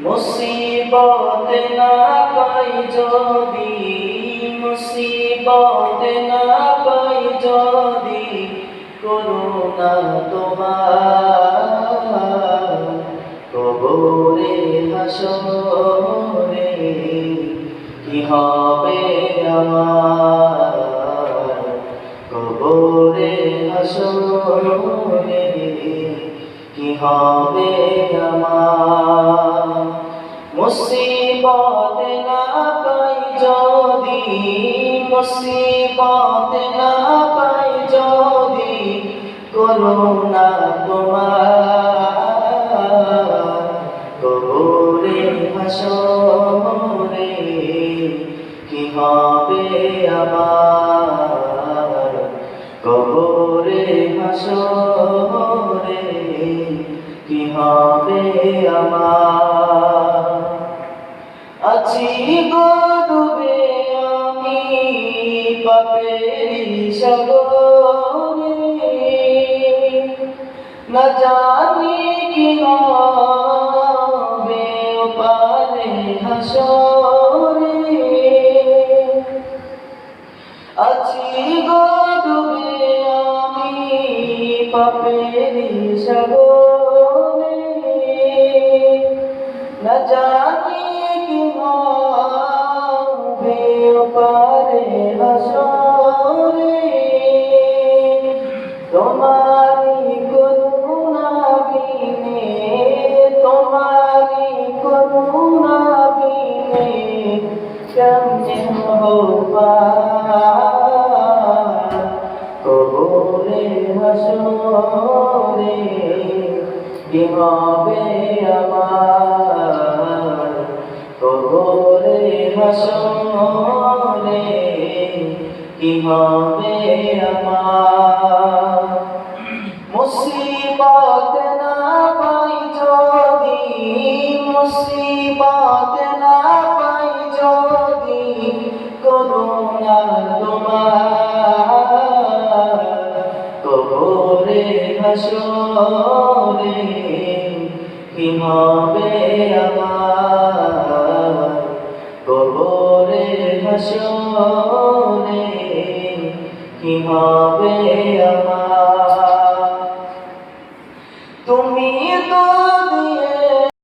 মুসিবত না পাই যদি, মুসিবত না পাই যদি, করুণা তোমার কবরে হাসরে কি হবে আমার, কবরে হাসরে কি হবে আমার। মুসিবত না পাই যদি, মুসিবত না পাই যদি, করুণা তোমার কবরে হাসরে কি হবে আমার, কবরে হাসরে কি হবে আমার। আছি গো ডুবে আমি পাপের সাগরে, না জানি কি হবে ওপারে হাসরে। আছি গো ডুবে আমি পাপের সাগরে, না জানি কি হবে ওপারে হাসরে। তোমারি করুণা বিনে, তোমারি করুণা বিনে কেমনে হবো পার, কবরে হাসরে কি হবে আমার, কবরে হাসরে কি হবে আমার। মুসিবত না পাই যদি, মুসিবত না পাই যদি, করুণা তোমার কবরে হাসরে কি হবে আমার, কবরে হাসরে কি হবে আমার।